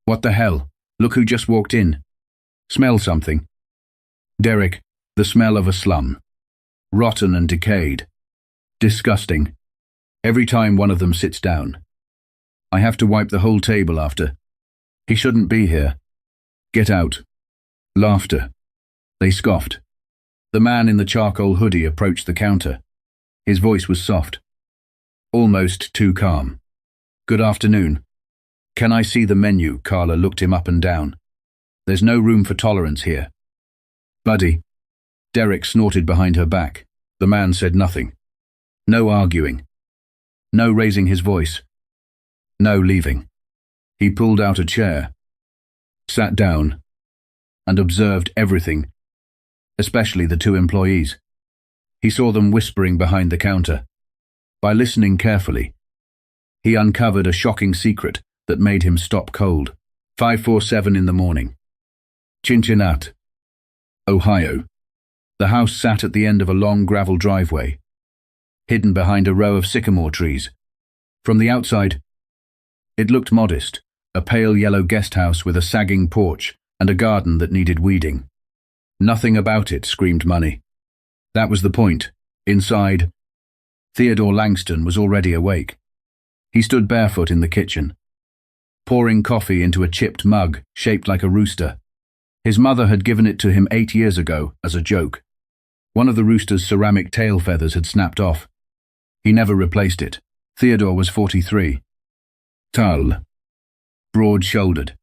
What the hell? Look who just walked in. Smell something. Derek, the smell of a slum. Rotten and decayed. Disgusting. Every time one of them sits down. I have to wipe the whole table after. He shouldn't be here. Get out. Laughter. They scoffed. The man in the charcoal hoodie approached the counter. His voice was soft. Almost too calm. Good afternoon. Can I see the menu? Carla looked him up and down. There's no room for tolerance here. Buddy. Derek snorted behind her back. The man said nothing. No arguing. No raising his voice. No leaving. He pulled out a chair, sat down, and observed everything, especially the two employees. He saw them whispering behind the counter. By listening carefully, he uncovered a shocking secret that made him stop cold. 5:47 in the morning. Cincinnati, Ohio. The house sat at the end of a long gravel driveway, hidden behind a row of sycamore trees. From the outside, it looked modest, a pale yellow guest house with a sagging porch and a garden that needed weeding. Nothing about it screamed money. That was the point. Inside, Theodore Langston was already awake. He stood barefoot in the kitchen, pouring coffee into a chipped mug shaped like a rooster. His mother had given it to him 8 years ago as a joke. One of the rooster's ceramic tail feathers had snapped off. He never replaced it. Theodore was 43. Tall. Broad-shouldered.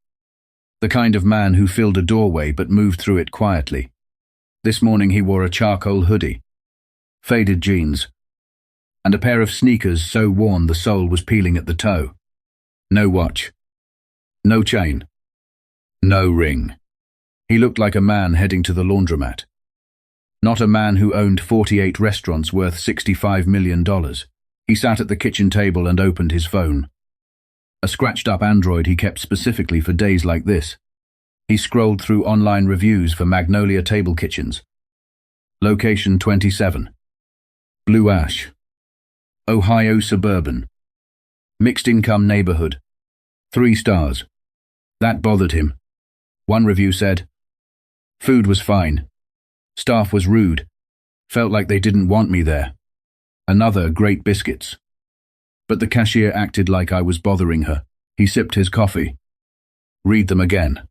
The kind of man who filled a doorway but moved through it quietly. This morning he wore a charcoal hoodie, faded jeans, and a pair of sneakers so worn the sole was peeling at the toe. No watch. No chain. No ring. He looked like a man heading to the laundromat. Not a man who owned 48 restaurants worth $65 million. He sat at the kitchen table and opened his phone. A scratched-up Android he kept specifically for days like this. He scrolled through online reviews for Magnolia Table Kitchens. Location 27. Blue Ash. Ohio suburban. Mixed-income neighborhood. 3 stars. That bothered him. One review said, "Food was fine. Staff was rude. Felt like they didn't want me there." Another, "Great biscuits. But the cashier acted like I was bothering her." He sipped his coffee. Read them again.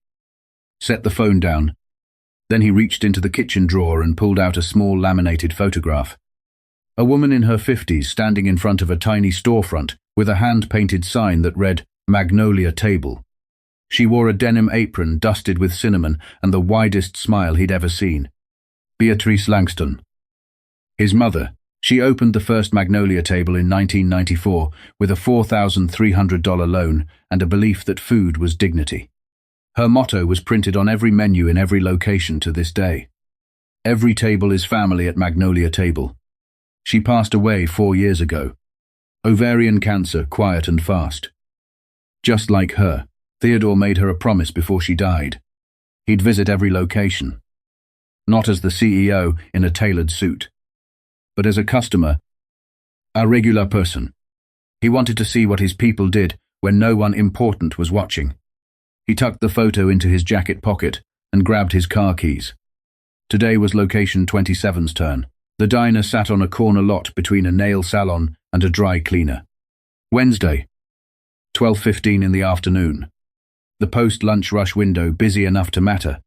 Set the phone down. Then he reached into the kitchen drawer and pulled out a small laminated photograph. A woman in her 50s standing in front of a tiny storefront with a hand-painted sign that read, "Magnolia Table." She wore a denim apron dusted with cinnamon and the widest smile he'd ever seen. Beatrice Langston. His mother. She opened the first Magnolia Table in 1994 with a $4,300 loan and a belief that food was dignity. Her motto was printed on every menu in every location to this day. Every table is family at Magnolia Table. She passed away 4 years ago. Ovarian cancer, quiet and fast. Just like her, Theodore made her a promise before she died. He'd visit every location. Not as the CEO in a tailored suit, but as a customer, a regular person. He wanted to see what his people did when no one important was watching. He tucked the photo into his jacket pocket and grabbed his car keys. Today was location 27's turn. The diner sat on a corner lot between a nail salon and a dry cleaner. Wednesday, 12:15 in the afternoon. The post-lunch rush window busy enough to matter,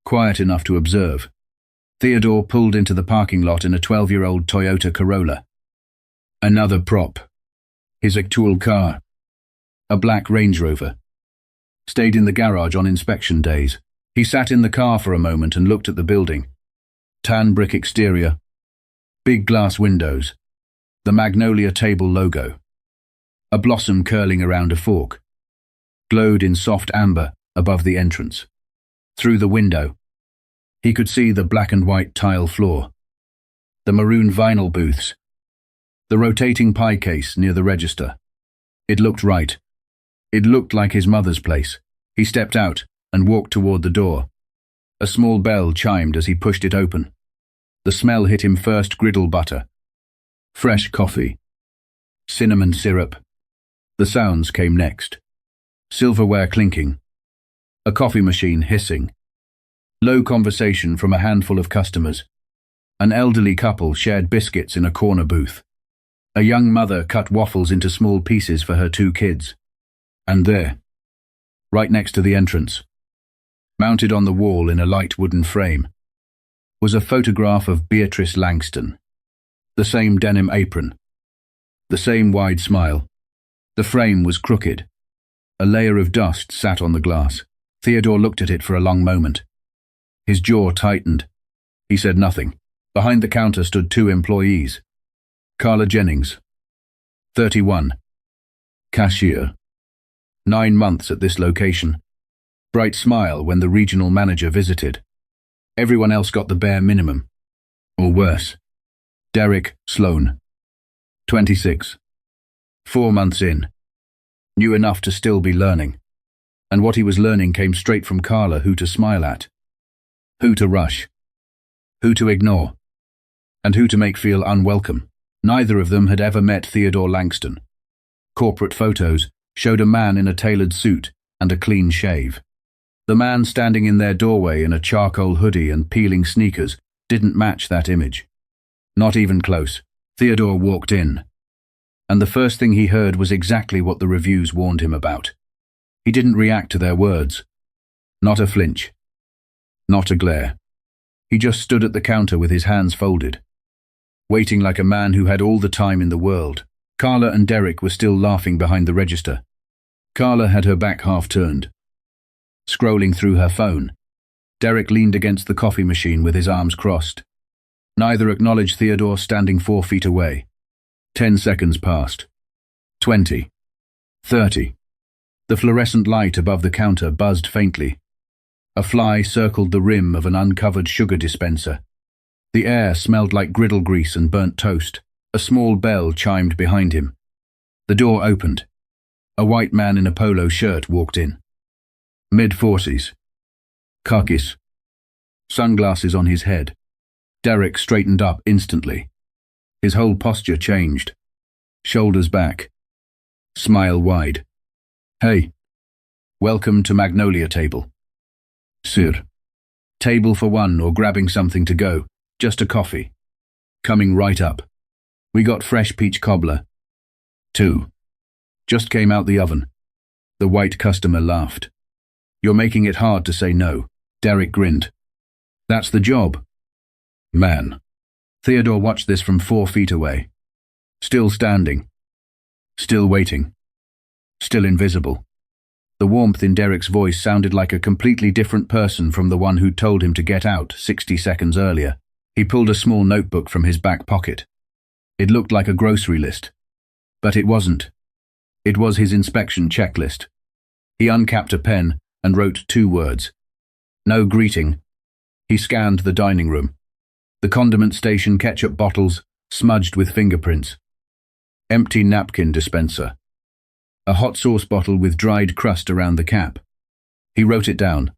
quiet enough to observe. Theodore pulled into the parking lot in a 12-year-old Toyota Corolla. Another prop. His actual car. A black Range Rover. Stayed in the garage on inspection days. He sat in the car for a moment and looked at the building. Tan brick exterior. Big glass windows. The Magnolia Table logo. A blossom curling around a fork. Glowed in soft amber above the entrance. Through the window, he could see the black and white tile floor, the maroon vinyl booths, the rotating pie case near the register. It looked right. It looked like his mother's place. He stepped out and walked toward the door. A small bell chimed as he pushed it open. The smell hit him first: griddle butter, fresh coffee, cinnamon syrup. The sounds came next. Silverware clinking. A coffee machine hissing. Low conversation from a handful of customers. An elderly couple shared biscuits in a corner booth. A young mother cut waffles into small pieces for her 2 kids. And there, right next to the entrance, mounted on the wall in a light wooden frame, was a photograph of Beatrice Langston. The same denim apron. The same wide smile. The frame was crooked. A layer of dust sat on the glass. Theodore looked at it for a long moment. His jaw tightened. He said nothing. Behind the counter stood 2 employees. Carla Jennings, 31. Cashier. 9 months at this location. Bright smile when the regional manager visited. Everyone else got the bare minimum. Or worse. Derek Sloan, 26. 4 months in. Knew enough to still be learning. And what he was learning came straight from Carla who to smile at. Who to rush. Who to ignore. And who to make feel unwelcome. Neither of them had ever met Theodore Langston. Corporate photos showed a man in a tailored suit and a clean shave. The man standing in their doorway in a charcoal hoodie and peeling sneakers didn't match that image. Not even close. Theodore walked in. And the first thing he heard was exactly what the reviews warned him about. He didn't react to their words. Not a flinch. Not a glare. He just stood at the counter with his hands folded, waiting like a man who had all the time in the world. Carla and Derek were still laughing behind the register. Carla had her back half turned, scrolling through her phone. Derek leaned against the coffee machine with his arms crossed. Neither acknowledged Theodore standing 4 feet away. 10 seconds passed. 20. 30. The fluorescent light above the counter buzzed faintly. A fly circled the rim of an uncovered sugar dispenser. The air smelled like griddle grease and burnt toast. A small bell chimed behind him. The door opened. A white man in a polo shirt walked in. Mid-40s. Khakis. Sunglasses on his head. Derek straightened up instantly. His whole posture changed. Shoulders back. Smile wide. Hey. Welcome to Magnolia Table. Sir. Table for 1 or grabbing something to go. Just a coffee. Coming right up. We got fresh peach cobbler. 2. Just came out the oven. The white customer laughed. You're making it hard to say no. Derek grinned. That's the job. Man. Theodore watched this from 4 feet away. Still standing. Still waiting. Still invisible. The warmth in Derek's voice sounded like a completely different person from the one who'd told him to get out 60 seconds earlier. He pulled a small notebook from his back pocket. It looked like a grocery list. But it wasn't. It was his inspection checklist. He uncapped a pen and wrote 2 words. No greeting. He scanned the dining room. The condiment station ketchup bottles smudged with fingerprints. Empty napkin dispenser. A hot sauce bottle with dried crust around the cap. He wrote it down.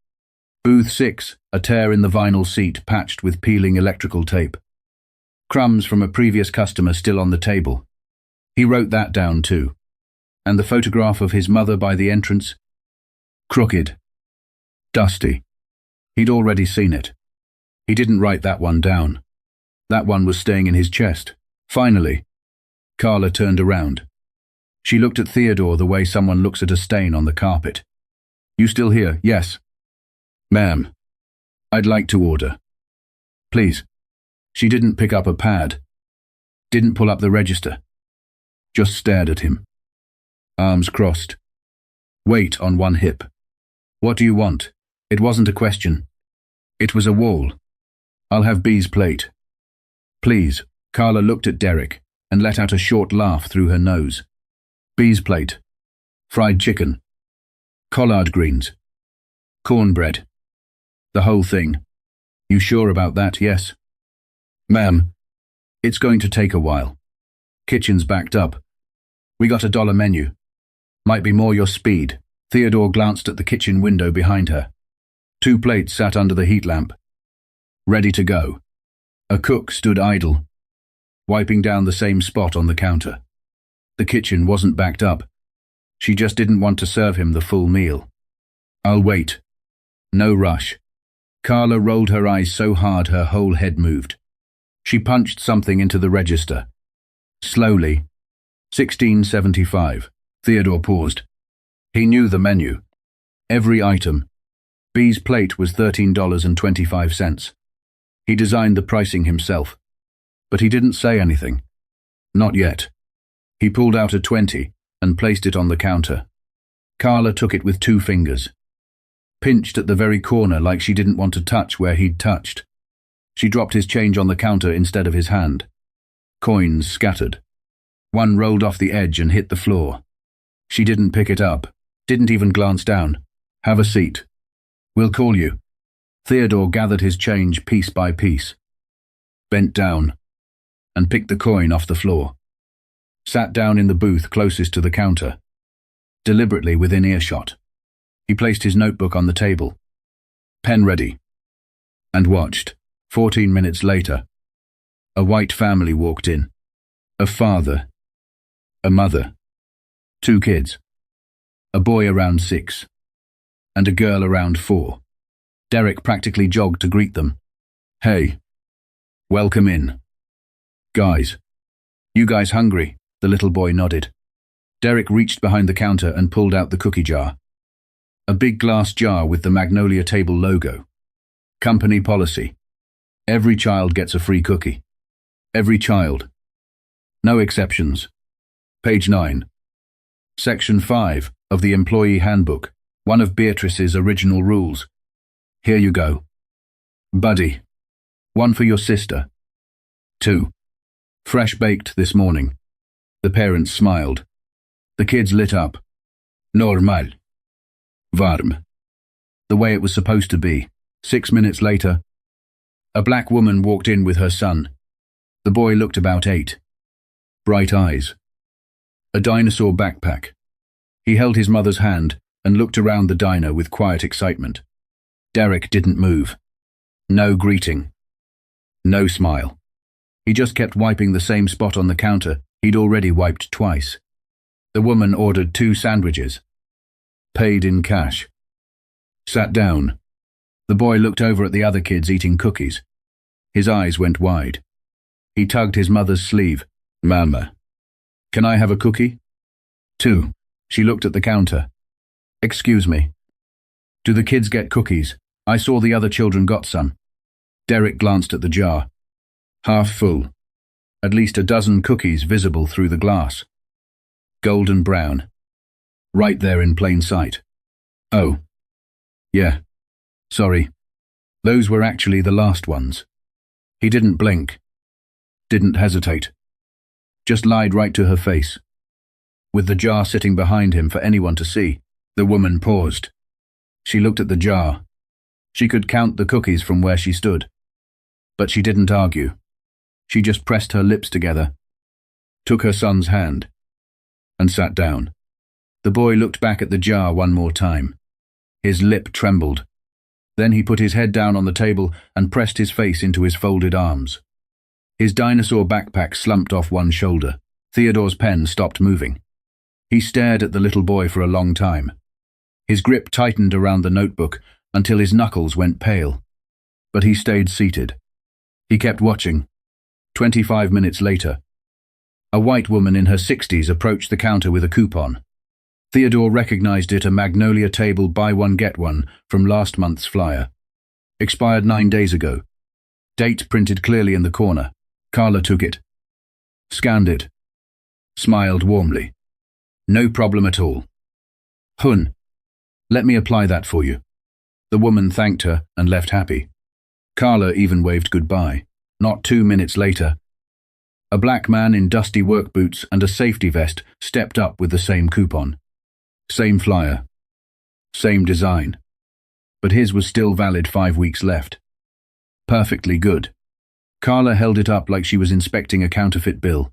Booth 6, a tear in the vinyl seat patched with peeling electrical tape. Crumbs from a previous customer still on the table. He wrote that down too. And the photograph of his mother by the entrance? Crooked. Dusty. He'd already seen it. He didn't write that one down. That one was staying in his chest. Finally, Carla turned around. She looked at Theodore the way someone looks at a stain on the carpet. You still here? Yes. Ma'am, I'd like to order. Please. She didn't pick up a pad. Didn't pull up the register. Just stared at him. Arms crossed. Weight on one hip. What do you want? It wasn't a question. It was a wall. I'll have B's plate. Please. Carla looked at Derek and let out a short laugh through her nose. B's plate. Fried chicken. Collard greens. Cornbread. The whole thing. You sure about that? Yes. Ma'am, it's going to take a while. Kitchen's backed up. We got a $1 menu. Might be more your speed. Theodore glanced at the kitchen window behind her. 2 plates sat under the heat lamp. Ready to go. A cook stood idle, wiping down the same spot on the counter. The kitchen wasn't backed up, She just didn't want to serve him the full meal. "I'll wait. No rush." Carla rolled her eyes so hard her whole head moved. She punched something into the register. Slowly. 16.75. Theodore paused. He knew the menu. Every item. B's plate was $13.25. He designed the pricing himself. But he didn't say anything. Not yet. He pulled out a 20 and placed it on the counter. Carla took it with 2 fingers. Pinched at the very corner like she didn't want to touch where he'd touched. She dropped his change on the counter instead of his hand. Coins scattered. One rolled off the edge and hit the floor. She didn't pick it up, didn't even glance down. "Have a seat. We'll call you." Theodore gathered his change piece by piece, bent down, and picked the coin off the floor. Sat down in the booth closest to the counter, deliberately within earshot. He placed his notebook on the table, pen ready, and watched. 14 minutes later, a white family walked in. A father, a mother, 2 kids, a boy around 6, and a girl around 4. Derek practically jogged to greet them. "Hey, welcome in. Guys, you guys hungry?" The little boy nodded. Derek reached behind the counter and pulled out the cookie jar. A big glass jar with the Magnolia Table logo. Company policy. Every child gets a free cookie. Every child. No exceptions. Page 9. Section 5 of the Employee Handbook, one of Beatrice's original rules. Here you go. Buddy. 1 for your sister. 2. Fresh baked this morning. The parents smiled. The kids lit up. Normal. Varm. The way it was supposed to be. 6 minutes later, a black woman walked in with her son. The boy looked about 8. Bright eyes. A dinosaur backpack. He held his mother's hand and looked around the diner with quiet excitement. Derek didn't move. No greeting. No smile. He just kept wiping the same spot on the counter he'd already wiped twice. The woman ordered 2 sandwiches. Paid in cash. Sat down. The boy looked over at the other kids eating cookies. His eyes went wide. He tugged his mother's sleeve. "Mama, can I have a cookie?" 2. She looked at the counter. "Excuse me. Do the kids get cookies? I saw the other children got some." Derek glanced at the jar. Half full. At least a dozen cookies visible through the glass. Golden brown. Right there in plain sight. "Oh. Yeah. Sorry. Those were actually the last ones." He didn't blink. Didn't hesitate. Just lied right to her face. With the jar sitting behind him for anyone to see, the woman paused. She looked at the jar. She could count the cookies from where she stood. But she didn't argue. She just pressed her lips together, took her son's hand, and sat down. The boy looked back at the jar one more time. His lip trembled. Then he put his head down on the table and pressed his face into his folded arms. His dinosaur backpack slumped off one shoulder. Theodore's pen stopped moving. He stared at the little boy for a long time. His grip tightened around the notebook until his knuckles went pale. But he stayed seated. He kept watching. 25 minutes later, a white woman in her 60s approached the counter with a coupon. Theodore recognized it, a Magnolia Table buy one get one from last month's flyer. Expired 9 days ago. Date printed clearly in the corner. Carla took it. Scanned it. Smiled warmly. "No problem at all. Hun, let me apply that for you." The woman thanked her and left happy. Carla even waved goodbye. Not 2 minutes later, a black man in dusty work boots and a safety vest stepped up with the same coupon. Same flyer. Same design. But his was still valid 5 weeks left. Perfectly good. Carla held it up like she was inspecting a counterfeit bill.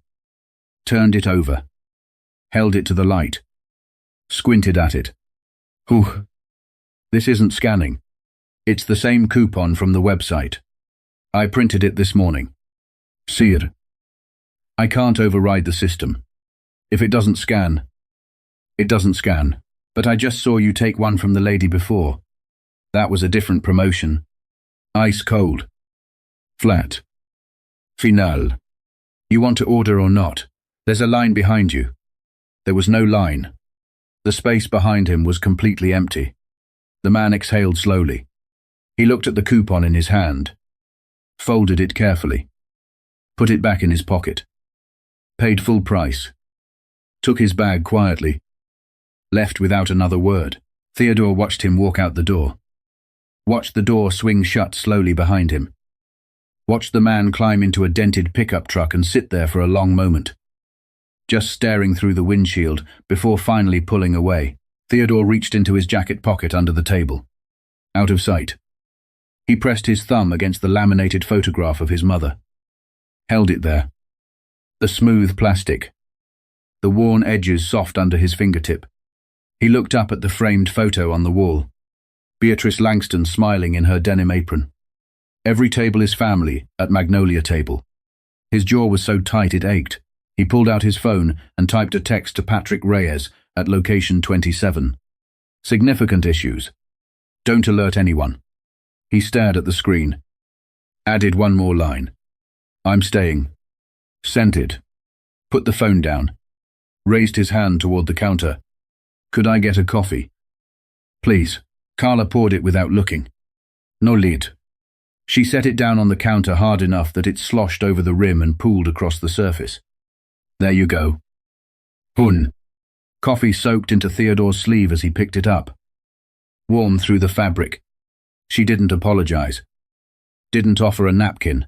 Turned it over. Held it to the light. Squinted at it. Whew. This isn't scanning. It's the same coupon from the website. I printed it this morning. Sir. I can't override the system. If it doesn't scan, It doesn't scan, but I just saw you take one from the lady before. That was a different promotion. Ice cold. Flat. Final. You want to order or not? There's a line behind you. There was no line. The space behind him was completely empty. The man exhaled slowly. He looked at the coupon in his hand, folded it carefully, put it back in his pocket, paid full price, took his bag quietly, left without another word. Theodore watched him walk out the door. Watched the door swing shut slowly behind him. Watched the man climb into a dented pickup truck and sit there for a long moment, just staring through the windshield before finally pulling away. Theodore reached into his jacket pocket under the table. Out of sight. He pressed his thumb against the laminated photograph of his mother. Held it there. The smooth plastic. The worn edges soft under his fingertip. He looked up at the framed photo on the wall. Beatrice Langston smiling in her denim apron. Every table is family at Magnolia Table. His jaw was so tight it ached. He pulled out his phone and typed a text to Patrick Reyes at location 27. Significant issues. Don't alert anyone. He stared at the screen. Added one more line. I'm staying. Sent it. Put the phone down. Raised his hand toward the counter. Could I get a coffee? Please. Carla poured it without looking. No lid. She set it down on the counter hard enough that it sloshed over the rim and pooled across the surface. There you go. Hun. Coffee soaked into Theodore's sleeve as he picked it up. Warm through the fabric. She didn't apologize. Didn't offer a napkin.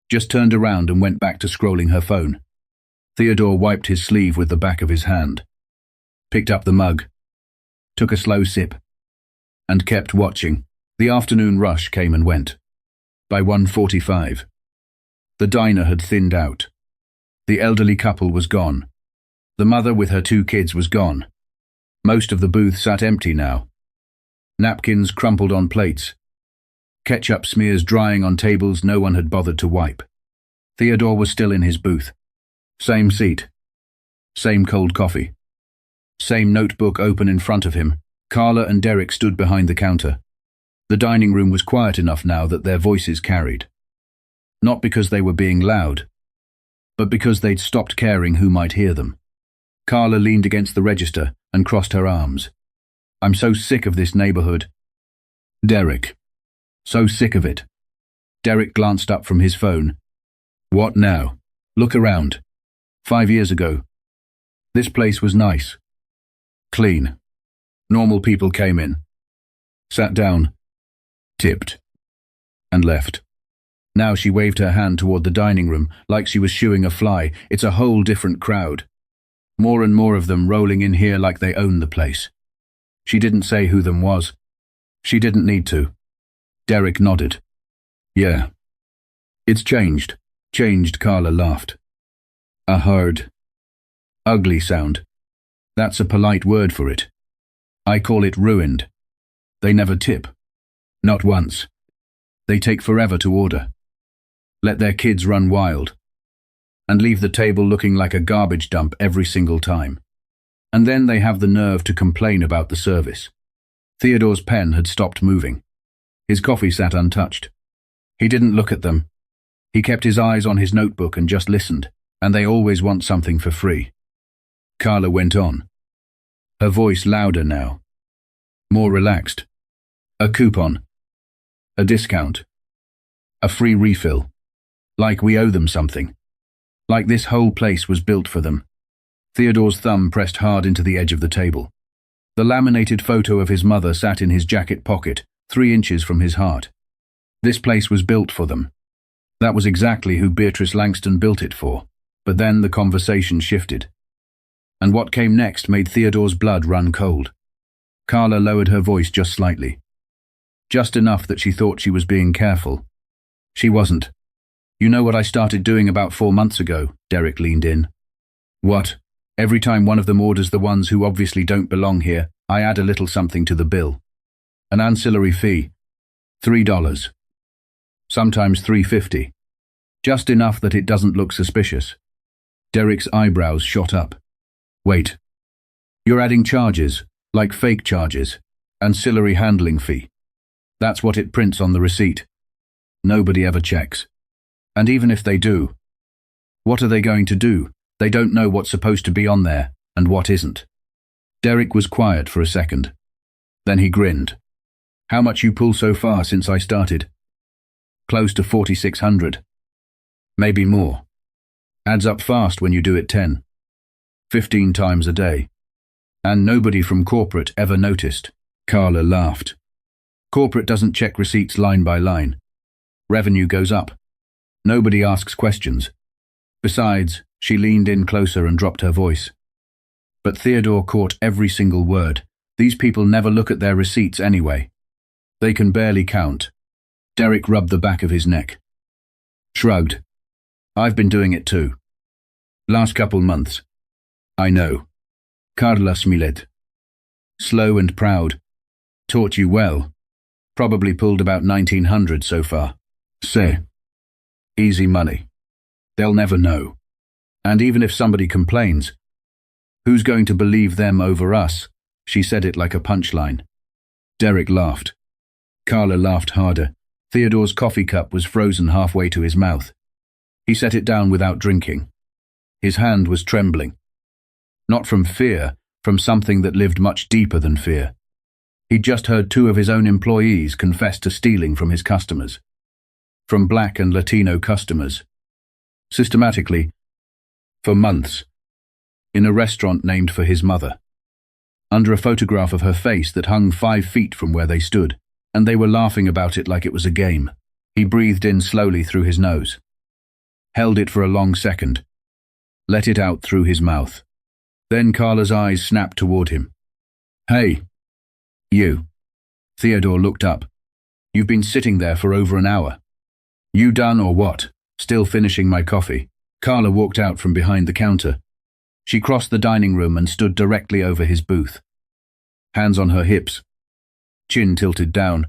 Just turned around and went back to scrolling her phone. Theodore wiped his sleeve with the back of his hand. Picked up the mug. Took a slow sip. And kept watching. The afternoon rush came and went. By 1:45. The diner had thinned out. The elderly couple was gone. The mother with her 2 kids was gone. Most of the booth sat empty now. Napkins crumpled on plates. Ketchup smears drying on tables no one had bothered to wipe. Theodore was still in his booth. Same seat. Same cold coffee. Same notebook open in front of him. Carla and Derek stood behind the counter. The dining room was quiet enough now that their voices carried. Not because they were being loud, but because they'd stopped caring who might hear them. Carla leaned against the register and crossed her arms. I'm so sick of this neighborhood. Derek. So sick of it. Derek glanced up from his phone. What now? Look around. 5 years ago. This place was nice. Clean. Normal people came in. Sat down. Tipped. And left. Now she waved her hand toward the dining room like she was shooing a fly. It's a whole different crowd. More and more of them rolling in here like they own the place. She didn't say who them was. She didn't need to. Derek nodded. Yeah. It's changed. Changed, Carla laughed. A hard, ugly sound. That's a polite word for it. I call it ruined. They never tip. Not once. They take forever to order. Let their kids run wild. And leave the table looking like a garbage dump every single time. And then they have the nerve to complain about the service. Theodore's pen had stopped moving. His coffee sat untouched. He didn't look at them. He kept his eyes on his notebook and just listened, and they always want something for free. Carla went on. Her voice louder now. More relaxed. A coupon. A discount. A free refill. Like we owe them something. Like this whole place was built for them. Theodore's thumb pressed hard into the edge of the table. The laminated photo of his mother sat in his jacket pocket, 3 inches from his heart. This place was built for them. That was exactly who Beatrice Langston built it for. But then the conversation shifted. And what came next made Theodore's blood run cold. Carla lowered her voice just slightly. Just enough that she thought she was being careful. She wasn't. You know what I started doing about 4 months ago? Derek leaned in. What? Every time one of them orders the ones who obviously don't belong here, I add a little something to the bill. An ancillary fee. $3. Sometimes $3.50. Just enough that it doesn't look suspicious. Derek's eyebrows shot up. Wait. You're adding charges, like fake charges, ancillary handling fee. That's what it prints on the receipt. Nobody ever checks. And even if they do, what are they going to do? They don't know what's supposed to be on there and what isn't. Derek was quiet for a second. Then he grinned. How much you pull so far since I started? Close to 4,600. Maybe more. Adds up fast when you do it 10, 15 times a day. And nobody from corporate ever noticed. Carla laughed. Corporate doesn't check receipts line by line. Revenue goes up. Nobody asks questions. Besides, she leaned in closer and dropped her voice. But Theodore caught every single word. These people never look at their receipts anyway. They can barely count. Derek rubbed the back of his neck. Shrugged. I've been doing it too. Last couple months. I know. Carla smiled. Slow and proud. Taught you well. Probably pulled about 1,900 so far. Say. Easy money. They'll never know. And even if somebody complains, who's going to believe them over us? She said it like a punchline. Derek laughed. Carla laughed harder. Theodore's coffee cup was frozen halfway to his mouth. He set it down without drinking. His hand was trembling. Not from fear, from something that lived much deeper than fear. He'd just heard 2 of his own employees confess to stealing from his customers. From Black and Latino customers. Systematically, for months, in a restaurant named for his mother. Under a photograph of her face that hung 5 feet from where they stood, and they were laughing about it like it was a game. He breathed in slowly through his nose. Held it for a long second. Let it out through his mouth. Then Carla's eyes snapped toward him. Hey. You. Theodore looked up. You've been sitting there for over an hour. You done or what? Still finishing my coffee. Carla walked out from behind the counter. She crossed the dining room and stood directly over his booth. Hands on her hips. Chin tilted down.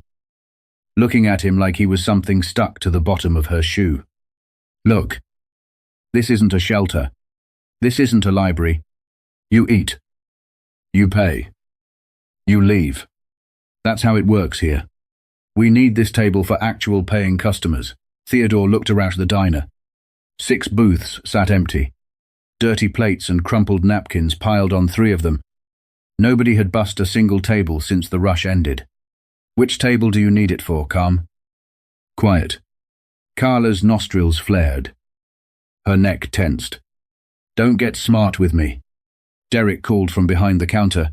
Looking at him like he was something stuck to the bottom of her shoe. Look. This isn't a shelter. This isn't a library. You eat. You pay. You leave. That's how it works here. We need this table for actual paying customers. Theodore looked around the diner. 6 booths sat empty. Dirty plates and crumpled napkins piled on 3 of them. Nobody had bussed a single table since the rush ended. Which table do you need it for, calm? Quiet. Carla's nostrils flared. Her neck tensed. Don't get smart with me. Derek called from behind the counter.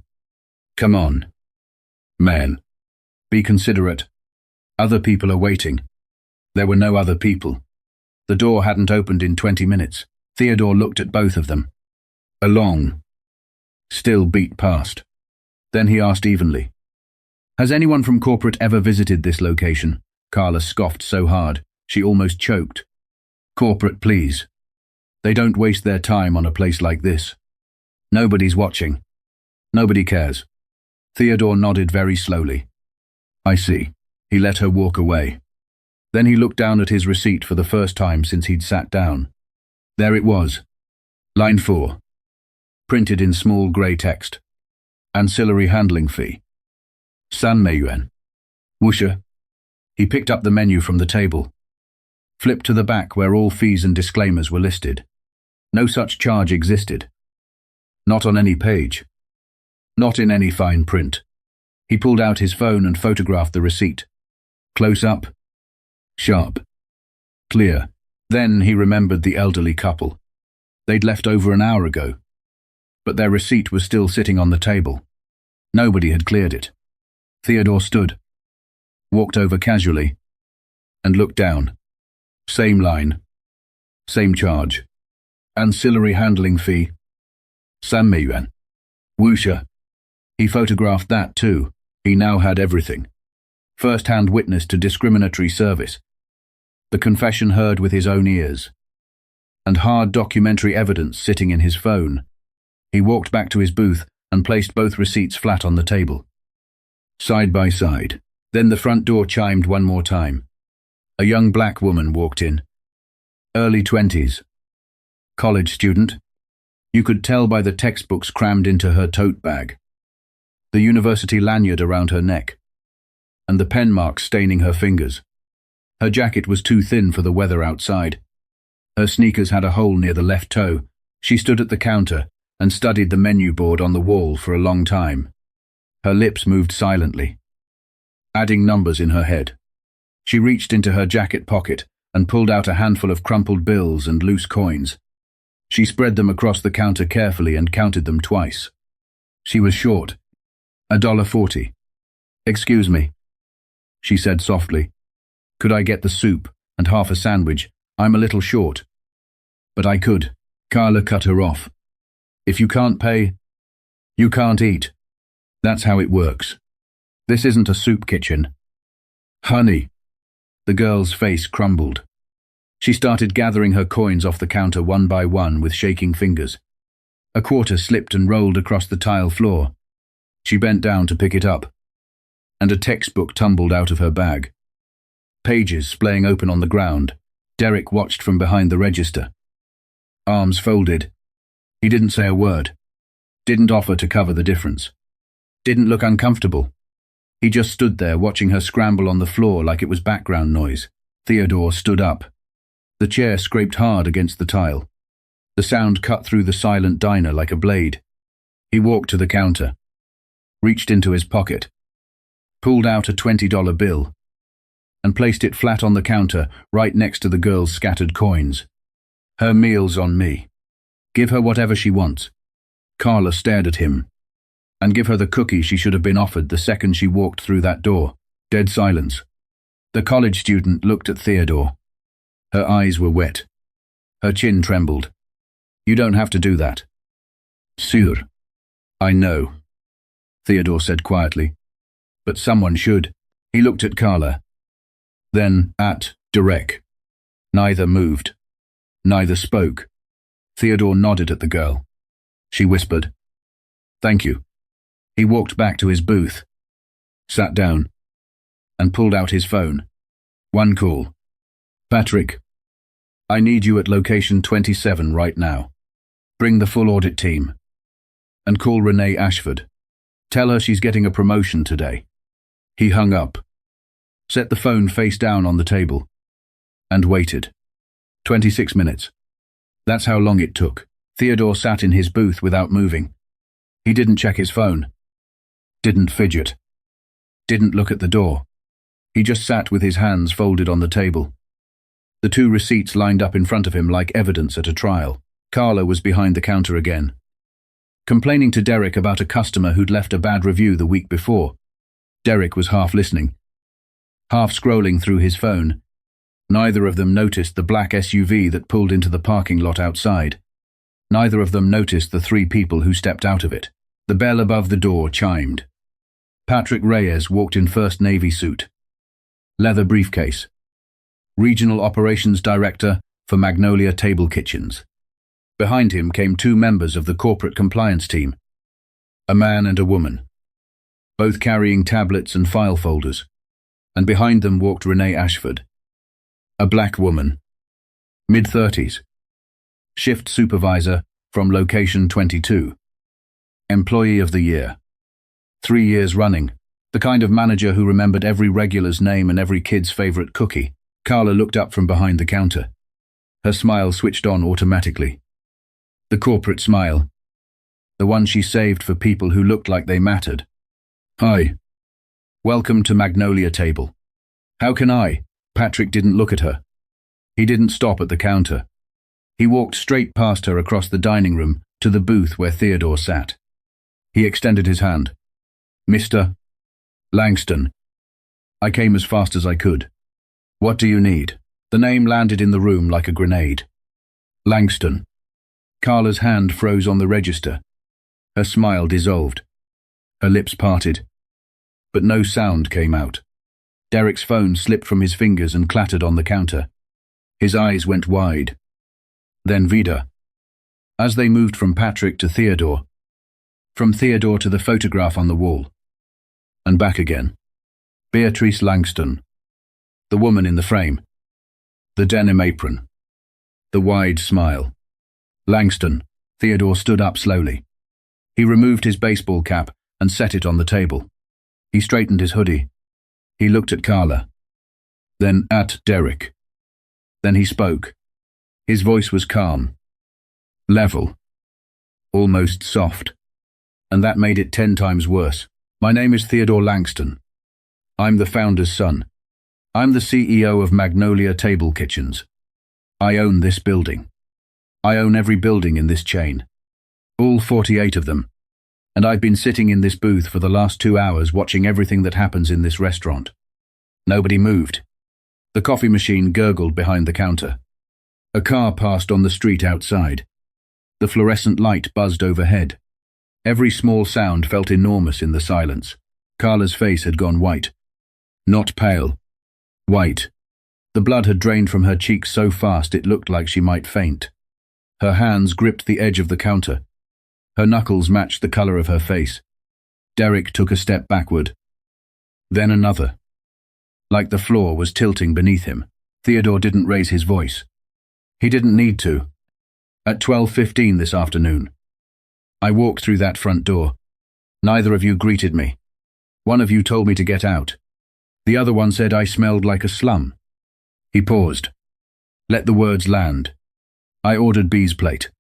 Come on. Man. Be considerate. Other people are waiting. There were no other people. The door hadn't opened in 20 minutes. Theodore looked at both of them. A long, still beat passed. Then he asked evenly. Has anyone from corporate ever visited this location? Carla scoffed so hard, she almost choked. Corporate, please. They don't waste their time on a place like this. Nobody's watching. Nobody cares. Theodore nodded very slowly. I see. He let her walk away. Then he looked down at his receipt for the first time since he'd sat down. There it was. Line 4. Printed in small grey text. Ancillary handling fee. Yuan. Wusha. He picked up the menu from the table. Flipped to the back where all fees and disclaimers were listed. No such charge existed. Not on any page. Not in any fine print. He pulled out his phone and photographed the receipt. Close up. Sharp. Clear. Then he remembered the elderly couple. They'd left over an hour ago. But their receipt was still sitting on the table. Nobody had cleared it. Theodore stood, walked over casually, and looked down. Same line. Same charge. Ancillary handling fee. Yuan. Wusha. He photographed that too. He now had everything. First-hand witness to discriminatory service. The confession heard with his own ears. And hard documentary evidence sitting in his phone. He walked back to his booth and placed both receipts flat on the table. Side by side. Then the front door chimed one more time. A young black woman walked in. Early 20s. College student. You could tell by the textbooks crammed into her tote bag, the university lanyard around her neck, and the pen marks staining her fingers. Her jacket was too thin for the weather outside. Her sneakers had a hole near the left toe. She stood at the counter and studied the menu board on the wall for a long time. Her lips moved silently, adding numbers in her head. She reached into her jacket pocket and pulled out a handful of crumpled bills and loose coins. She spread them across the counter carefully and counted them twice. She was short. $1.40. "Excuse me," she said softly. "Could I get the soup and half a sandwich? I'm a little short." "But I could." Carla cut her off. "If you can't pay, you can't eat. That's how it works. This isn't a soup kitchen." "Honey." The girl's face crumbled. She started gathering her coins off the counter one by one with shaking fingers. A quarter slipped and rolled across the tile floor. She bent down to pick it up, and a textbook tumbled out of her bag. Pages splaying open on the ground. Derek watched from behind the register. Arms folded. He didn't say a word. Didn't offer to cover the difference. Didn't look uncomfortable. He just stood there watching her scramble on the floor like it was background noise. Theodore stood up. The chair scraped hard against the tile. The sound cut through the silent diner like a blade. He walked to the counter, reached into his pocket, pulled out a $20 bill, and placed it flat on the counter right next to the girl's scattered coins. "Her meal's on me. Give her whatever she wants." Carla stared at him. "And give her the cookie she should have been offered the second she walked through that door." Dead silence. The college student looked at Theodore. Her eyes were wet. Her chin trembled. "You don't have to do that." "Sure. I know," Theodore said quietly. "But someone should." He looked at Carla, then at Derek. Neither moved. Neither spoke. Theodore nodded at the girl. She whispered, "Thank you." He walked back to his booth, sat down, and pulled out his phone. One call. "Patrick, I need you at location 27 right now. Bring the full audit team. And call Renee Ashford. Tell her she's getting a promotion today." He hung up, set the phone face down on the table, and waited. 26 minutes. That's how long it took. Theodore sat in his booth without moving. He didn't check his phone. Didn't fidget. Didn't look at the door. He just sat with his hands folded on the table. The two receipts lined up in front of him like evidence at a trial. Carla was behind the counter again, complaining to Derek about a customer who'd left a bad review the week before. Derek was half listening, half scrolling through his phone. Neither of them noticed the black SUV that pulled into the parking lot outside. Neither of them noticed the three people who stepped out of it. The bell above the door chimed. Patrick Reyes walked in First Navy suit, leather briefcase. Regional Operations Director for Magnolia Table Kitchens. Behind him came two members of the corporate compliance team, a man and a woman, both carrying tablets and file folders, and behind them walked Renee Ashford, a black woman, mid-30s, shift supervisor from Location 22, Employee of the Year, 3 years running, the kind of manager who remembered every regular's name and every kid's favorite cookie. Carla looked up from behind the counter. Her smile switched on automatically. The corporate smile. The one she saved for people who looked like they mattered. "Hi. Welcome to Magnolia Table. How can I?" Patrick didn't look at her. He didn't stop at the counter. He walked straight past her across the dining room to the booth where Theodore sat. He extended his hand. "Mr. Langston. I came as fast as I could. What do you need?" The name landed in the room like a grenade. Langston. Carla's hand froze on the register. Her smile dissolved. Her lips parted. But no sound came out. Derek's phone slipped from his fingers and clattered on the counter. His eyes went wide. Then Vida. As they moved from Patrick to Theodore, from Theodore to the photograph on the wall, and back again. Beatrice Langston. The woman in the frame. The denim apron. The wide smile. Langston. Theodore stood up slowly. He removed his baseball cap and set it on the table. He straightened his hoodie. He looked at Carla, then at Derek. Then he spoke. His voice was calm, level, almost soft, and that made it 10 times worse. My name is Theodore Langston. I'm the founder's son. I'm the CEO of Magnolia Table Kitchens. I own this building. I own every building in this chain. All 48 of them. And I've been sitting in this booth for the last 2 hours watching everything that happens in this restaurant. Nobody moved. The coffee machine gurgled behind the counter. A car passed on the street outside. The fluorescent light buzzed overhead. Every small sound felt enormous in the silence. Carla's face had gone white. Not pale. White. The blood had drained from her cheeks so fast it looked like she might faint. Her hands gripped the edge of the counter. Her knuckles matched the color of her face. Derek took a step backward. Then another. Like the floor was tilting beneath him. Theodore didn't raise his voice. He didn't need to. At 12:15 this afternoon, I walked through that front door. Neither of you greeted me. One of you told me to get out. The other one said I smelled like a slum. He paused. Let the words land. I ordered B's plate.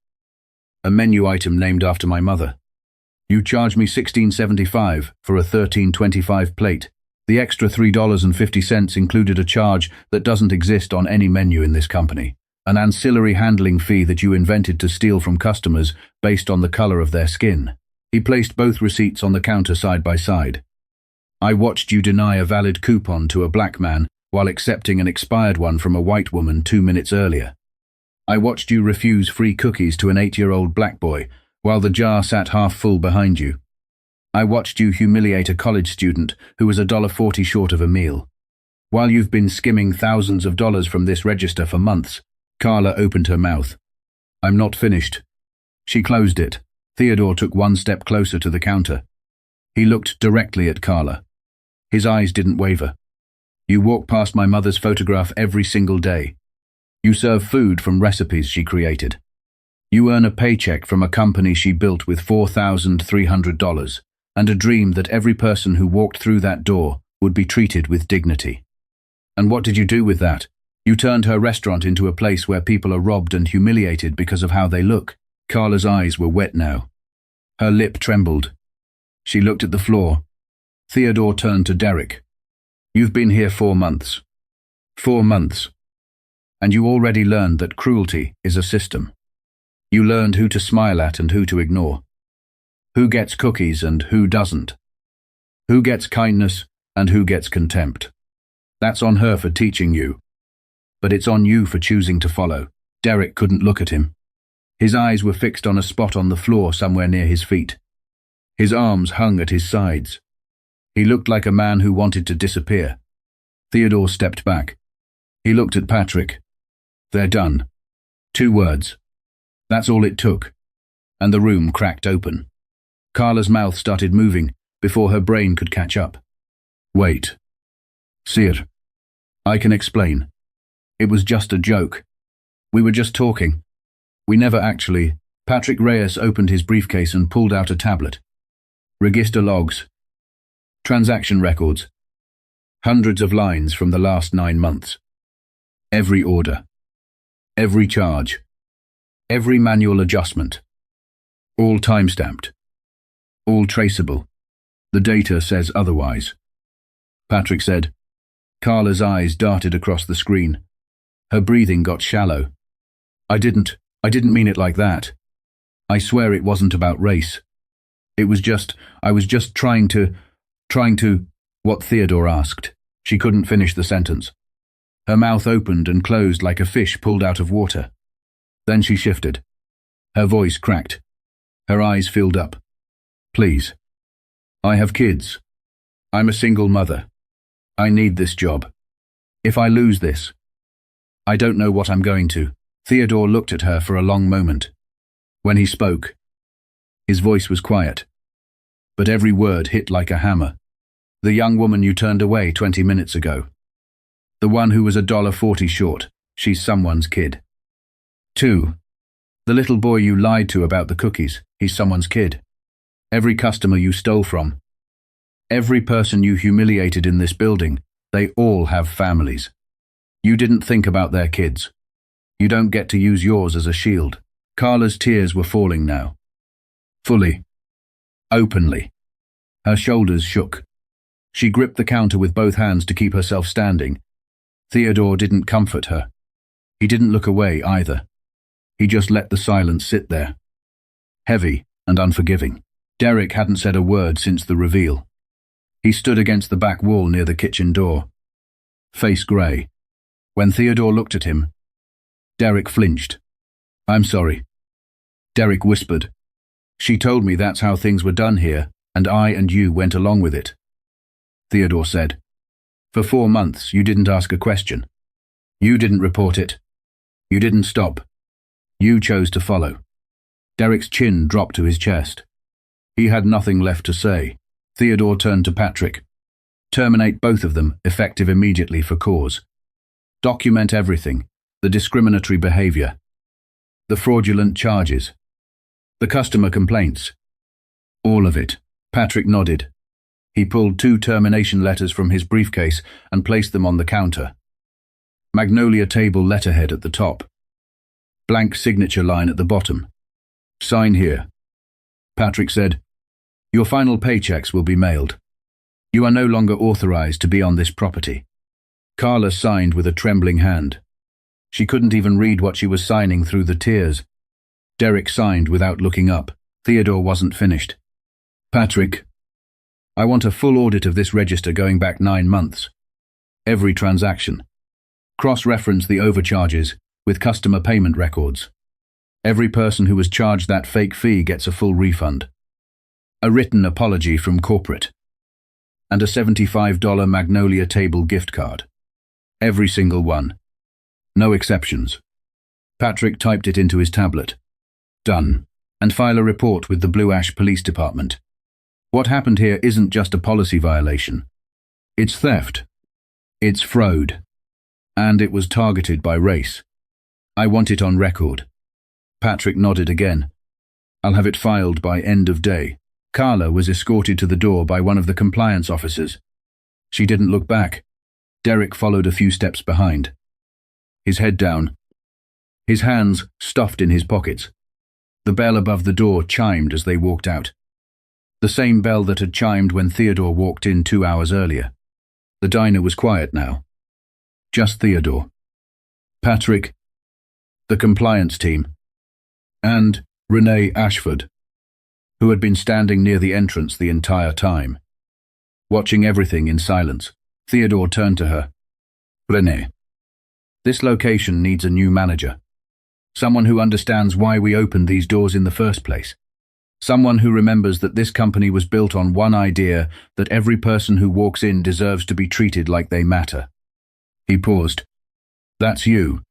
A menu item named after my mother. You charged me $16.75 for a $13.25 plate. The extra $3.50 included a charge that doesn't exist on any menu in this company. An ancillary handling fee that you invented to steal from customers based on the color of their skin. He placed both receipts on the counter side by side. I watched you deny a valid coupon to a black man while accepting an expired one from a white woman 2 minutes earlier. I watched you refuse free cookies to an 8-year-old black boy while the jar sat half full behind you. I watched you humiliate a college student who was $1.40 short of a meal. While you've been skimming thousands of dollars from this register for months, Carla opened her mouth. I'm not finished. She closed it. Theodore took one step closer to the counter. He looked directly at Carla. His eyes didn't waver. You walk past my mother's photograph every single day. You serve food from recipes she created. You earn a paycheck from a company she built with $4,300 and a dream that every person who walked through that door would be treated with dignity. And what did you do with that? You turned her restaurant into a place where people are robbed and humiliated because of how they look. Carla's eyes were wet now. Her lip trembled. She looked at the floor. Theodore turned to Derek. You've been here 4 months. 4 months. And you already learned that cruelty is a system. You learned who to smile at and who to ignore. Who gets cookies and who doesn't. Who gets kindness and who gets contempt. That's on her for teaching you. But it's on you for choosing to follow. Derek couldn't look at him. His eyes were fixed on a spot on the floor somewhere near his feet. His arms hung at his sides. He looked like a man who wanted to disappear. Theodore stepped back. He looked at Patrick. They're done. 2 words. That's all it took. And the room cracked open. Carla's mouth started moving before her brain could catch up. Wait. Sir. I can explain. It was just a joke. We were just talking. We never actually. Patrick Reyes opened his briefcase and pulled out a tablet. Register logs. Transaction records. Hundreds of lines from the last 9 months. Every order. Every charge. Every manual adjustment. All time-stamped. All traceable. The data says otherwise. Patrick said. Carla's eyes darted across the screen. Her breathing got shallow. I didn't mean it like that. I swear it wasn't about race. I was just trying to, what Theodore asked. She couldn't finish the sentence. Her mouth opened and closed like a fish pulled out of water. Then she shifted. Her voice cracked. Her eyes filled up. Please. I have kids. I'm a single mother. I need this job. If I lose this, I don't know what I'm going to. Theodore looked at her for a long moment. When he spoke, his voice was quiet, but every word hit like a hammer. The young woman you turned away 20 minutes ago. The one who was $1.40 short. She's someone's kid. 2. The little boy you lied to about the cookies, he's someone's kid. Every customer you stole from. Every person you humiliated in this building, they all have families. You didn't think about their kids. You don't get to use yours as a shield. Carla's tears were falling now. Fully. Openly. Her shoulders shook. She gripped the counter with both hands to keep herself standing. Theodore didn't comfort her. He didn't look away either. He just let the silence sit there. Heavy and unforgiving. Derek hadn't said a word since the reveal. He stood against the back wall near the kitchen door. Face grey. When Theodore looked at him, Derek flinched. "I'm sorry." Derek whispered. "She told me that's how things were done here, and I and you went along with it." Theodore said, "For 4 months you didn't ask a question. You didn't report it. You didn't stop. You chose to follow." Derek's chin dropped to his chest. He had nothing left to say. Theodore turned to Patrick. "Terminate both of them, effective immediately for cause. Document everything, the discriminatory behavior, the fraudulent charges, the customer complaints. All of it." Patrick nodded. He pulled 2 termination letters from his briefcase and placed them on the counter. Magnolia table letterhead at the top. Blank signature line at the bottom. "Sign here." Patrick said, "Your final paychecks will be mailed. You are no longer authorized to be on this property." Carla signed with a trembling hand. She couldn't even read what she was signing through the tears. Derek signed without looking up. Theodore wasn't finished. "Patrick, I want a full audit of this register going back 9 months. Every transaction. Cross-reference the overcharges with customer payment records. Every person who was charged that fake fee gets a full refund. A written apology from corporate. And a $75 Magnolia table gift card. Every single one. No exceptions." Patrick typed it into his tablet. "Done. And file a report with the Blue Ash Police Department. What happened here isn't just a policy violation. It's theft. It's fraud. And it was targeted by race. I want it on record." Patrick nodded again. "I'll have it filed by end of day." Carla was escorted to the door by one of the compliance officers. She didn't look back. Derek followed a few steps behind. His head down. His hands stuffed in his pockets. The bell above the door chimed as they walked out. The same bell that had chimed when Theodore walked in 2 hours earlier. The diner was quiet now. Just Theodore, Patrick, the compliance team, and Renee Ashford, who had been standing near the entrance the entire time. Watching everything in silence, Theodore turned to her. "Renee, this location needs a new manager. Someone who understands why we opened these doors in the first place. Someone who remembers that this company was built on one idea, that every person who walks in deserves to be treated like they matter." He paused. "That's you."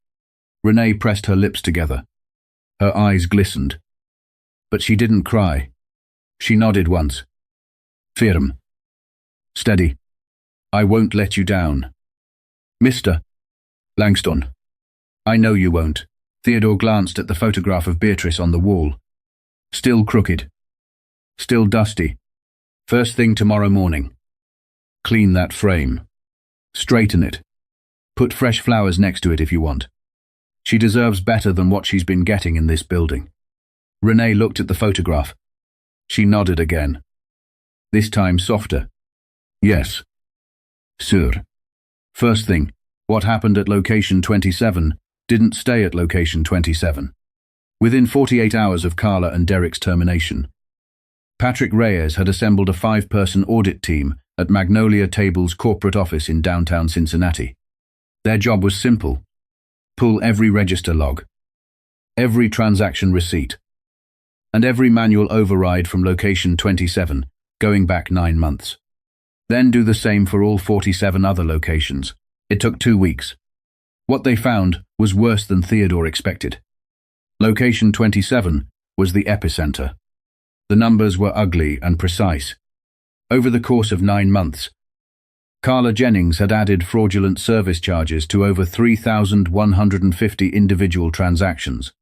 Renee pressed her lips together. Her eyes glistened. But she didn't cry. She nodded once. "Firm. Steady. I won't let you down. Mr. Langston. I know you won't." Theodore glanced at the photograph of Beatrice on the wall. Still crooked. Still dusty. "First thing tomorrow morning. Clean that frame. Straighten it. Put fresh flowers next to it if you want. She deserves better than what she's been getting in this building." Renee looked at the photograph. She nodded again. This time softer. "Yes. Sir. First thing, what happened at location 27 didn't stay at location 27. Within 48 hours of Carla and Derek's termination, Patrick Reyes had assembled a 5-person audit team at Magnolia Table's corporate office in downtown Cincinnati. Their job was simple. Pull every register log, every transaction receipt, and every manual override from location 27, going back 9 months. Then do the same for all 47 other locations. It took 2 weeks. What they found was worse than Theodore expected. Location 27 was the epicenter. The numbers were ugly and precise. Over the course of 9 months, Carla Jennings had added fraudulent service charges to over 3,150 individual transactions.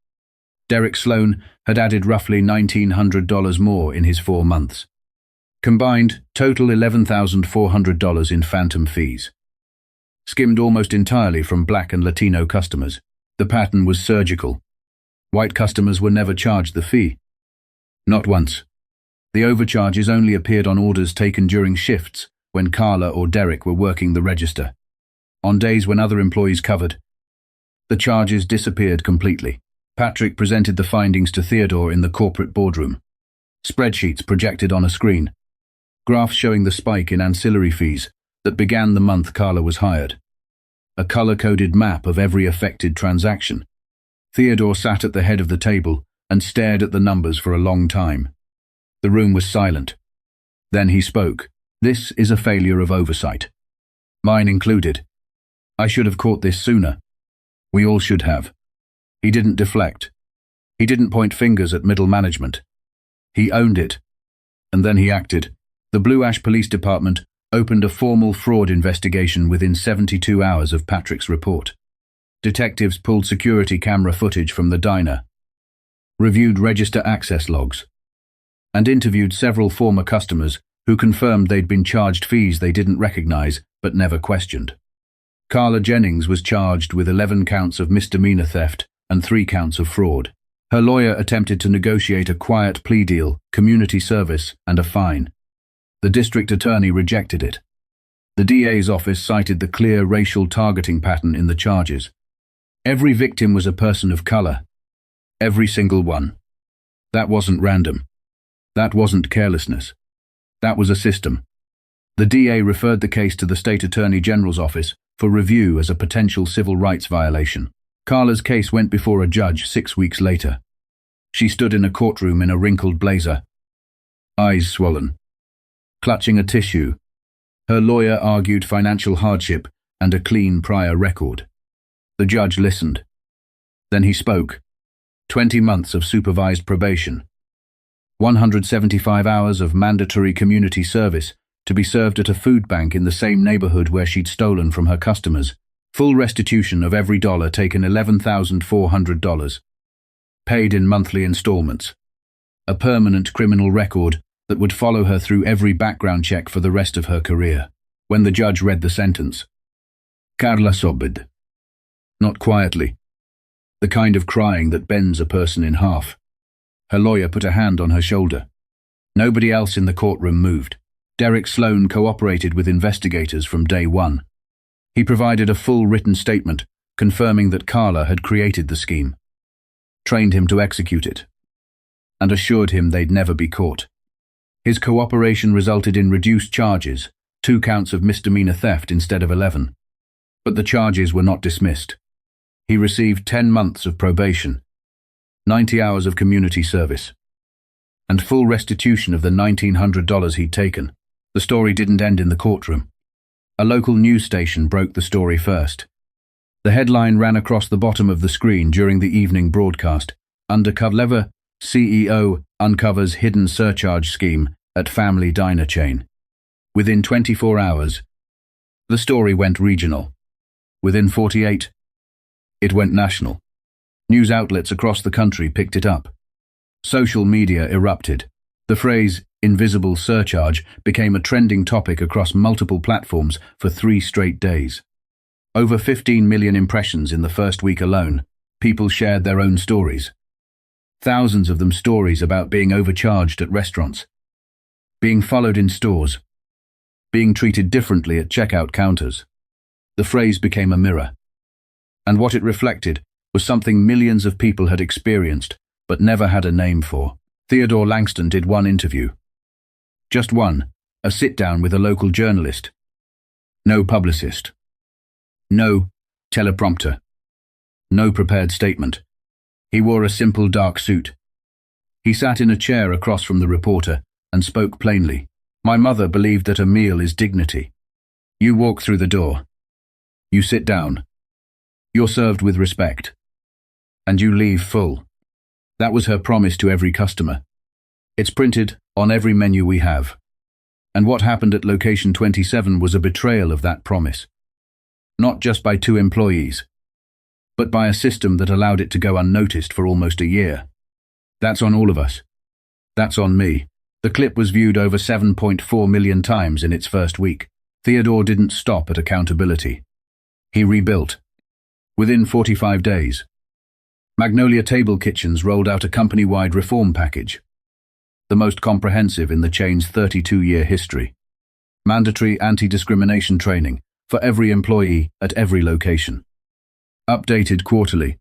Derek Sloan had added roughly $1,900 more in his 4 months. Combined, total $11,400 in phantom fees. Skimmed almost entirely from Black and Latino customers. The pattern was surgical. White customers were never charged the fee. Not once. The overcharges only appeared on orders taken during shifts when Carla or Derek were working the register. On days when other employees covered, the charges disappeared completely. Patrick presented the findings to Theodore in the corporate boardroom. Spreadsheets projected on a screen. Graphs showing the spike in ancillary fees that began the month Carla was hired. A color-coded map of every affected transaction. Theodore sat at the head of the table and stared at the numbers for a long time. The room was silent. Then he spoke. "This is a failure of oversight. Mine included. I should have caught this sooner. We all should have." He didn't deflect. He didn't point fingers at middle management. He owned it. And then he acted. The Blue Ash Police Department opened a formal fraud investigation within 72 hours of Patrick's report. Detectives pulled security camera footage from the diner, reviewed register access logs, and interviewed several former customers who confirmed they'd been charged fees they didn't recognize but never questioned. Carla Jennings was charged with 11 counts of misdemeanor theft and 3 counts of fraud. Her lawyer attempted to negotiate a quiet plea deal, community service, and a fine. The district attorney rejected it. The DA's office cited the clear racial targeting pattern in the charges. Every victim was a person of color. Every single one. That wasn't random. That wasn't carelessness. That was a system. The DA referred the case to the State Attorney General's office for review as a potential civil rights violation. Carla's case went before a judge 6 weeks later. She stood in a courtroom in a wrinkled blazer, eyes swollen, clutching a tissue. Her lawyer argued financial hardship and a clean prior record. The judge listened. Then he spoke. 20 months of supervised probation. 175 hours of mandatory community service to be served at a food bank in the same neighborhood where she'd stolen from her customers. Full restitution of every dollar taken, $11,400. Paid in monthly installments. A permanent criminal record that would follow her through every background check for the rest of her career. When the judge read the sentence, Carla sobbed. Not quietly. The kind of crying that bends a person in half. Her lawyer put a hand on her shoulder. Nobody else in the courtroom moved. Derek Sloan cooperated with investigators from day one. He provided a full written statement confirming that Carla had created the scheme, trained him to execute it, and assured him they'd never be caught. His cooperation resulted in reduced charges, 2 counts of misdemeanor theft instead of 11. But the charges were not dismissed. He received 10 months of probation, 90 hours of community service, and full restitution of the $1,900 he'd taken. The story didn't end in the courtroom. A local news station broke the story first. The headline ran across the bottom of the screen during the evening broadcast. Undercover CEO uncovers hidden surcharge scheme at family diner chain. Within 24 hours, the story went regional. Within 48, it went national. News outlets across the country picked it up. Social media erupted. The phrase, invisible surcharge, became a trending topic across multiple platforms for 3 straight days. Over 15 million impressions in the first week alone. People shared their own stories. Thousands of them stories about being overcharged at restaurants, being followed in stores, being treated differently at checkout counters. The phrase became a mirror. And what it reflected was something millions of people had experienced but never had a name for. Theodore Langston did one interview. Just one, a sit-down with a local journalist. No publicist. No teleprompter. No prepared statement. He wore a simple dark suit. He sat in a chair across from the reporter and spoke plainly. "My mother believed that a meal is dignity. You walk through the door. You sit down. You're served with respect. And you leave full. That was her promise to every customer. It's printed on every menu we have. And what happened at Location 27 was a betrayal of that promise. Not just by 2 employees, but by a system that allowed it to go unnoticed for almost a year. That's on all of us. That's on me. The clip was viewed over 7.4 million times in its first week. Theodore didn't stop at accountability. He rebuilt. Within 45 days, Magnolia Table Kitchens rolled out a company-wide reform package, the most comprehensive in the chain's 32-year history. Mandatory anti-discrimination training for every employee at every location. Updated quarterly.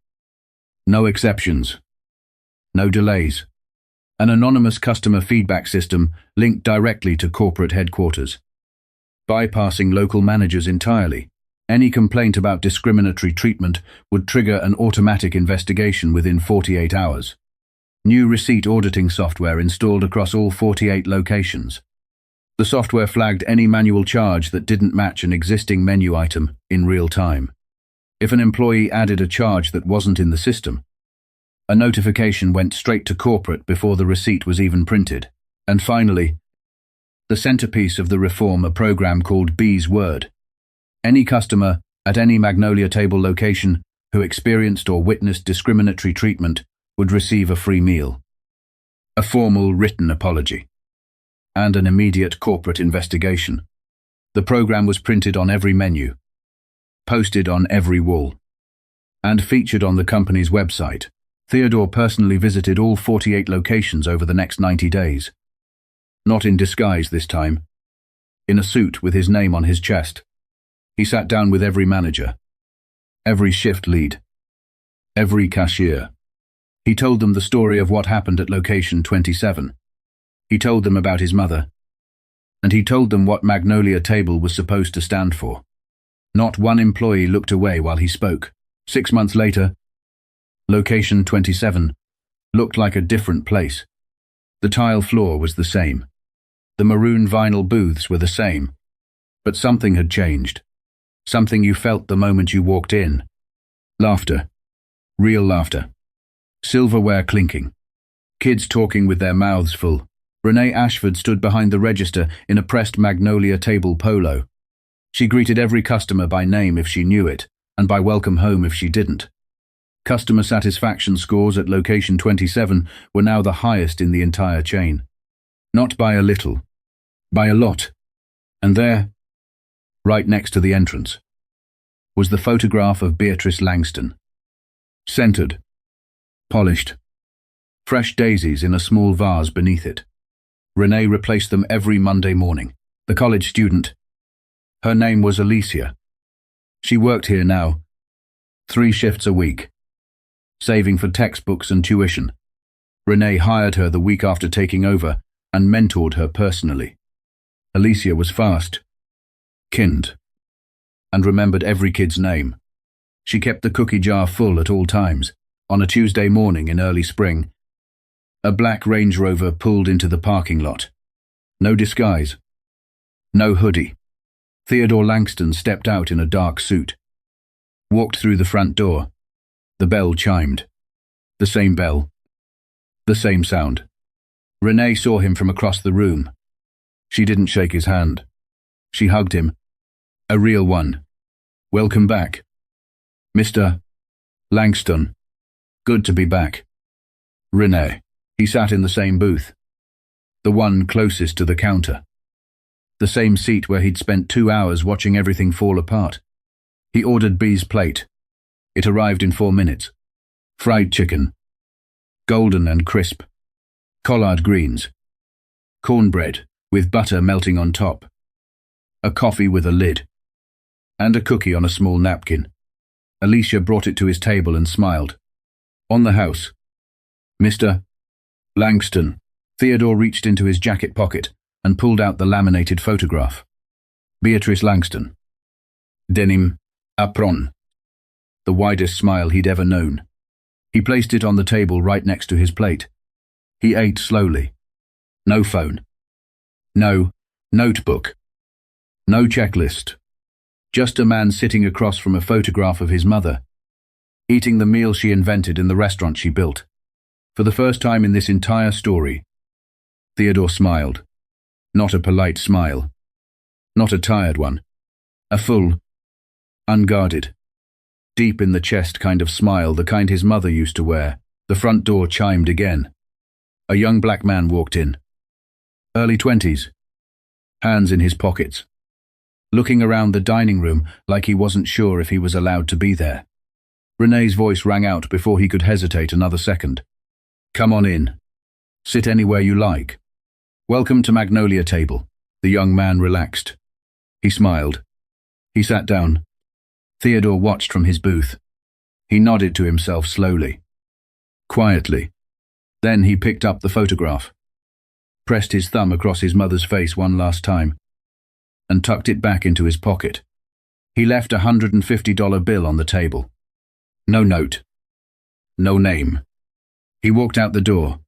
No exceptions. No delays. An anonymous customer feedback system linked directly to corporate headquarters, bypassing local managers entirely. Any complaint about discriminatory treatment would trigger an automatic investigation within 48 hours. New receipt auditing software installed across all 48 locations. The software flagged any manual charge that didn't match an existing menu item in real time. If an employee added a charge that wasn't in the system, a notification went straight to corporate before the receipt was even printed. And finally, the centerpiece of the reform, a program called B's Word. Any customer at any Magnolia Table location who experienced or witnessed discriminatory treatment would receive a free meal, a formal written apology, and an immediate corporate investigation. The program was printed on every menu, posted on every wall, and featured on the company's website. Theodore personally visited all 48 locations over the next 90 days. Not in disguise this time. In a suit with his name on his chest. He sat down with every manager, every shift lead, every cashier. He told them the story of what happened at location 27. He told them about his mother. And he told them what Magnolia Table was supposed to stand for. Not one employee looked away while he spoke. 6 months later, location 27 looked like a different place. The tile floor was the same. The maroon vinyl booths were the same. But something had changed. Something you felt the moment you walked in. Laughter. Real laughter. Silverware clinking. Kids talking with their mouths full. Renee Ashford stood behind the register in a pressed Magnolia Table polo. She greeted every customer by name if she knew it, and by welcome home if she didn't. Customer satisfaction scores at location 27 were now the highest in the entire chain. Not by a little, by a lot. And there, right next to the entrance, was the photograph of Theodore Langston. Scented, polished, fresh daisies in a small vase beneath it. Renee replaced them every Monday morning. The college student. Her name was Alicia. She worked here now, 3 shifts a week, saving for textbooks and tuition. Renee hired her the week after taking over and mentored her personally. Alicia was fast, kind, and remembered every kid's name. She kept the cookie jar full at all times. On a Tuesday morning in early spring, a black Range Rover pulled into the parking lot. No disguise. No hoodie. Theodore Langston stepped out in a dark suit. Walked through the front door. The bell chimed. The same bell. The same sound. Renee saw him from across the room. She didn't shake his hand. She hugged him. A real one. Welcome back, Mr. Langston. Good to be back. Renee. He sat in the same booth. The one closest to the counter. The same seat where he'd spent 2 hours watching everything fall apart. He ordered B's plate. It arrived in 4 minutes. Fried chicken. Golden and crisp. Collard greens. Cornbread with butter melting on top. A coffee with a lid. And a cookie on a small napkin. Alicia brought it to his table and smiled. On the house. Mr. Langston. Theodore reached into his jacket pocket and pulled out the laminated photograph. Theodore Langston. Denim. Apron. The widest smile he'd ever known. He placed it on the table right next to his plate. He ate slowly. No phone. No notebook. No checklist. Just a man sitting across from a photograph of his mother, eating the meal she invented in the restaurant she built. For the first time in this entire story, Theodore smiled. Not a polite smile. Not a tired one. A full, unguarded, deep in the chest kind of smile, the kind his mother used to wear. The front door chimed again. A young black man walked in. Early 20s. Hands in his pockets. Looking around the dining room like he wasn't sure if he was allowed to be there. Renee's voice rang out before he could hesitate another second. "Come on in. Sit anywhere you like. Welcome to Magnolia Table." The young man relaxed. He smiled. He sat down. Theodore watched from his booth. He nodded to himself slowly. Quietly. Then he picked up the photograph, pressed his thumb across his mother's face one last time, and tucked it back into his pocket. He left a $150 bill on the table. No note. No name. He walked out the door.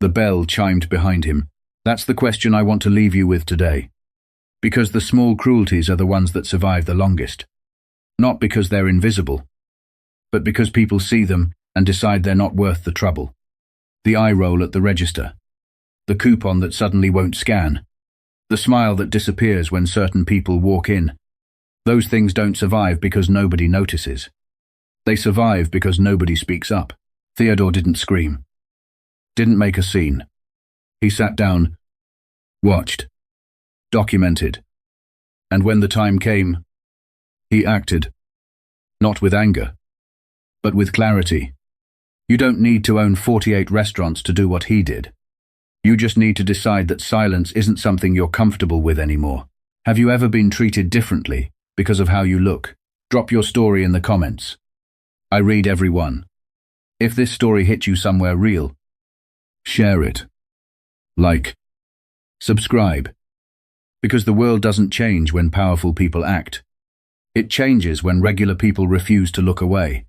The bell chimed behind him. That's the question I want to leave you with today. Because the small cruelties are the ones that survive the longest. Not because they're invisible, but because people see them and decide they're not worth the trouble. The eye roll at the register. The coupon that suddenly won't scan. The smile that disappears when certain people walk in. Those things don't survive because nobody notices. They survive because nobody speaks up. Theodore didn't scream. Didn't make a scene. He sat down, watched, documented. And when the time came, he acted. Not with anger, but with clarity. You don't need to own 48 restaurants to do what he did. You just need to decide that silence isn't something you're comfortable with anymore. Have you ever been treated differently because of how you look? Drop your story in the comments. I read every one. If this story hit you somewhere real, share it. Like. Subscribe. Because the world doesn't change when powerful people act. It changes when regular people refuse to look away.